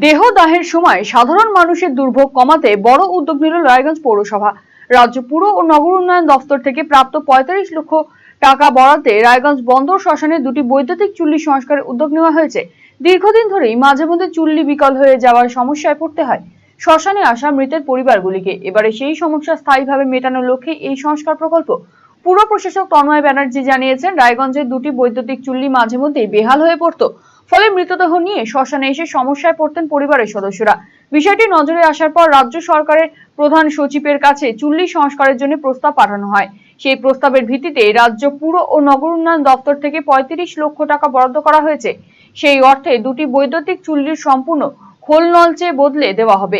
দেহদাহের সময় সাধারণ মানুষের দুর্ভোগ কমাতে বড় উদ্যোগ নিল রায়গঞ্জ পৌরসভা। রাজ্য পুর ও নগর উন্নয়ন দফতর থেকে প্রাপ্ত 45 লক্ষ টাকা বরাদ্দে রায়গঞ্জ বন্দর শ্মশানে দুটি বৈদ্যুতিক চুল্লি সংস্কারের উদ্যোগ নেওয়া হয়েছে। দীর্ঘদিন ধরেই মাঝে মধ্যে চুল্লি বিকল হয়ে যাওয়ার সমস্যায় পড়তে হয় শ্মশানে আসা মৃতের পরিবারগুলিকে। এবারে সেই সমস্যা স্থায়ীভাবে মেটানোর লক্ষ্যে এই সংস্কার প্রকল্প। পুর প্রশাসক তন্ময় ব্যানার্জি জানিয়েছেন, রায়গঞ্জের দুটি বৈদ্যুতিক চুল্লি মাঝে মধ্যেই বেহাল হয়ে পড়তো, ফলে মৃতদেহ নিয়ে শ্মশানে এসে সমস্যায় পড়তেন পরিবারের সদস্যরা। বিষয়টি নজরে আসার পর রাজ্য সরকারের প্রধান সচিবের কাছে চুল্লি সংস্কারের জন্য প্রস্তাব পাঠানো হয়। সেই প্রস্তাবের ভিত্তিতে রাজ্য পুর ও নগর উন্নয়ন দপ্তর থেকে 35 লক্ষ টাকা বরাদ্দ করা হয়েছে। সেই অর্থে দুটি বৈদ্যুতিক চুল্লির সম্পূর্ণ খোল নলচে বদলে দেওয়া হবে।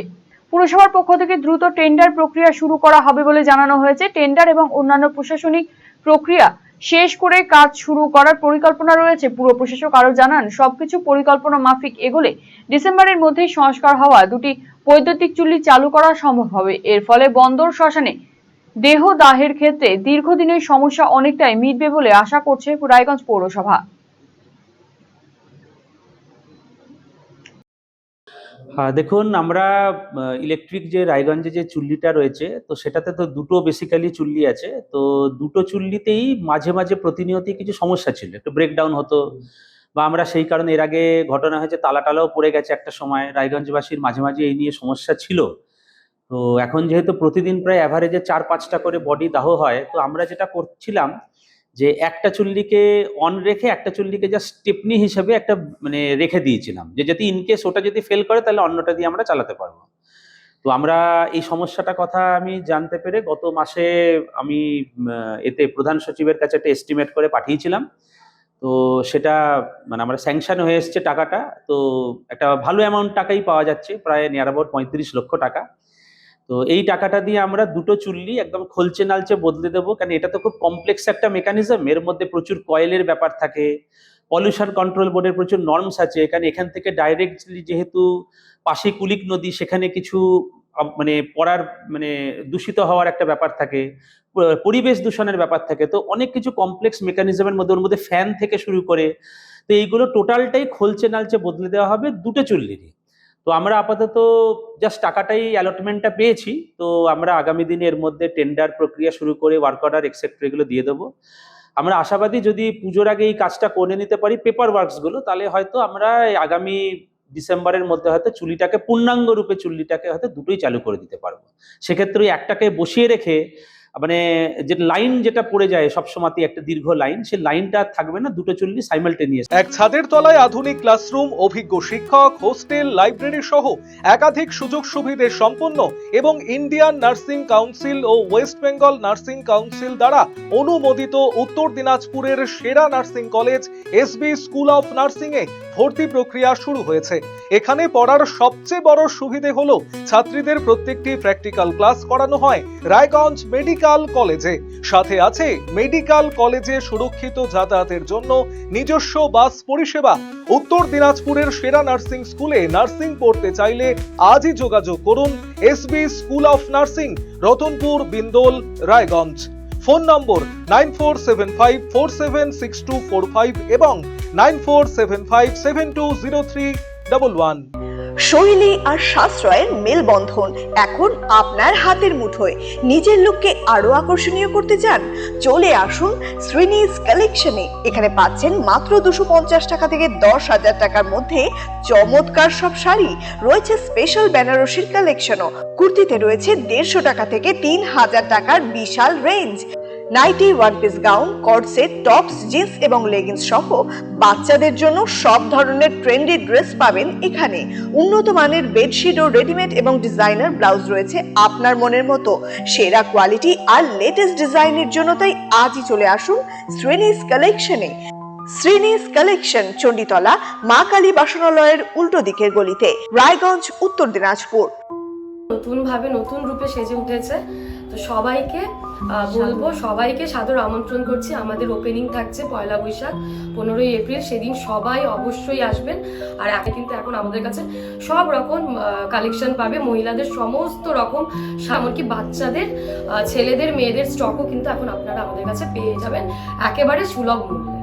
পুরসভার পক্ষ থেকে দ্রুত টেন্ডার প্রক্রিয়া শুরু করা হবে বলে জানানো হয়েছে। টেন্ডার এবং অন্যান্য প্রশাসনিক প্রক্রিয়া শেষ করে কাজ শুরু করার পরিকল্পনা রয়েছে। পুর প্রশাসক আরো জানান, সবকিছু পরিকল্পনা মাফিক এগোলে ডিসেম্বরের মধ্যেই সংস্কার হওয়া দুটি বৈদ্যুতিক চুল্লি চালু করা সম্ভব হবে। এর ফলে বন্দর শ্মশানে দেহদাহের ক্ষেত্রে দীর্ঘদিনের সমস্যা অনেকটাই মিটবে বলে আশা করছে রায়গঞ্জ পৌরসভা। হ্যাঁ, দেখুন, আমরা ইলেকট্রিক যে রায়গঞ্জে যে চুল্লিটা রয়েছে, তো সেটাতে তো দুটো বেসিক্যালি চুল্লি আছে। তো দুটো চুল্লিতেই মাঝে মাঝে প্রতিনিয়তই কিছু সমস্যা ছিল, একটু ব্রেকডাউন হতো, বা আমরা সেই কারণে এর আগে ঘটনা হয়েছে তালা টালাও পড়ে গেছে একটা সময়। রায়গঞ্জবাসীর মাঝে মাঝে এই নিয়ে সমস্যা ছিল। তো এখন যেহেতু প্রতিদিন প্রায় অ্যাভারেজে 4-5টা করে বডি দাহ হয়, তো আমরা যেটা করছিলাম যে একটা চুল্লিকে অন রেখে একটা চুল্লিকে জাস্ট স্টেপনি হিসেবে একটা মানে রেখে দিয়েছিলাম, যে যদি ইনকেস ওটা যদি ফেল করে তাহলে অন্যটা দিয়ে আমরা চালাতে পারবো। তো আমরা এই সমস্যাটা কথা আমি জানতে পেরে গত মাসে আমি এতে প্রধান সচিবের কাছে একটা এস্টিমেট করে পাঠিয়েছিলাম। তো সেটা মানে আমরা স্যাংশন হয়ে এসছে টাকাটা। তো একটা ভালো অ্যামাউন্ট টাকাই পাওয়া যাচ্ছে, প্রায় নিয়ার অ্যাবাউট 35 লক্ষ টাকা। তো এই টাকাটা দিয়ে আমরা দুটো চুল্লি একদম খোলচে নালচে বদলে দেবো, কারণ এটা তো খুব কমপ্লেক্স একটা মেকানিজম। এর মধ্যে প্রচুর কয়েলের ব্যাপার থাকে, পলিউশন কন্ট্রোল বোর্ডের প্রচুর নর্মস আছে, কারণ এখান থেকে ডাইরেক্টলি যেহেতু পাশে কুলিক নদী, সেখানে কিছু মানে পড়ার মানে দূষিত হওয়ার একটা ব্যাপার থাকে, পরিবেশ দূষণের ব্যাপার থাকে। তো অনেক কিছু কমপ্লেক্স মেকানিজমের মধ্যে, ওর মধ্যে ফ্যান থেকে শুরু করে, তো এইগুলো টোটালটাই খোলচে নালচে বদলে দেওয়া হবে দুটো চুল্লিরই। তো আমরা আপাতত জাস্ট টাকাটাই অ্যালটমেন্টটা পেয়েছি। তো আমরা আগামী দিনে এর মধ্যে টেন্ডার প্রক্রিয়া শুরু করে ওয়ার্ক অর্ডার এক্সেট্রা এগুলো দিয়ে দেবো। আমরা আশাবাদী যদি পুজোর আগে এই কাজটা করে নিতে পারি, পেপার ওয়ার্কসগুলো, তাহলে হয়তো আমরা আগামী ডিসেম্বরের মধ্যে হয়তো চুল্লিটাকে পূর্ণাঙ্গ রূপে চুল্লিটাকে হয়তো দুটোই চালু করে দিতে পারবো। সেক্ষেত্রে ওই একটাকে বসিয়ে রেখে মানে যে লাইন যেটা পড়ে যায় সবসময় একটা দীর্ঘ লাইন, সেই লাইনটা থাকবে না, দুটো চুল্লি সাইমালটেনিয়াস। এক ছাদের তলায় আধুনিক ক্লাসরুম, অভিজ্ঞ শিক্ষক, হোস্টেল, লাইব্রেরি সহ একাধিক সুযোগ সুবিধে সম্পন্ন এবং ইন্ডিয়ান নার্সিং কাউন্সিল ও ওয়েস্ট বেঙ্গল নার্সিং কাউন্সিল দ্বারা অনুমোদিত উত্তর দিনাজপুরের সেরা nursing college SB school of nursing এ ভর্তি প্রক্রিয়া শুরু হয়েছে। এখানে পড়ার সবচেয়ে বড় সুবিধে হলো ছাত্রীদের প্রত্যেকটি প্র্যাকটিক্যাল ক্লাস করানো হয় রায়গঞ্জ মেডিকেল কলেজে। সাথে আছে মেডিকেল কলেজে সুরক্ষিত যাতায়াতের জন্য নিজস্ব বাস পরিষেবা। উত্তর দিনাজপুরের সেরা নার্সিং স্কুলে নার্সিং পড়তে চাইলে আজই যোগাযোগ করুন SB school of nursing, Ratanpur, Bindol, Raiganj. Phone number 9475476245 এবং 9475720311। শৈলী আর সাশ্রয়ের মেলবন্ধন এখন আপনার হাতের মুঠোয়। নিজের লুককে আরো আকর্ষণীয় করতে চান? চলে আসুন শ্রীনিজ কালেকশনে। এখানে পাচ্ছেন মাত্র 250 টাকা থেকে 10,000 টাকার মধ্যে চমৎকার সব শাড়ি। রয়েছে স্পেশাল বেনারসির কালেকশনও। কুর্তিতে রয়েছে 150 টাকা থেকে 3000 টাকার বিশাল range. Nighty, one piece gown, coat set, tops, jeans এবং লেগিংস সহ বাচ্চাদের জন্য সব ধরনের ট্রেন্ডি ড্রেস পাবেন এখানে। উন্নত মানের বেডশিট ও রেডিমেড এবং ডিজাইনার ব্লাউজ রয়েছে আপনার মনের মতো। সেরা কোয়ালিটি আর লেটেস্ট ডিজাইনের জন্য তাই আজই চলে আসুন শ্রীনিজ কালেকশনে। শ্রীনিজ কালেকশন, চণ্ডীতলা, মা কালী বাসনালয়ের উল্টো দিকের গলিতে, রায়গঞ্জ, উত্তর দিনাজপুর। নতুন ভাবে নতুন রূপে সেজে উঠেছে। তো সবাইকে বলবো, সবাইকে সাদর আমন্ত্রণ করছি। আমাদের ওপেনিং থাকছে 1 বৈশাখ 15 এপ্রিল, সেদিন সবাই অবশ্যই আসবেন। আর কিন্তু এখন আমাদের কাছে সব রকম কালেকশন পাবে, মহিলাদের সমস্ত রকম, এমনকি বাচ্চাদের, ছেলেদের, মেয়েদের স্টকও কিন্তু এখন আপনারা আমাদের কাছে পেয়ে যাবেন একেবারে সুলভ মূল্যে।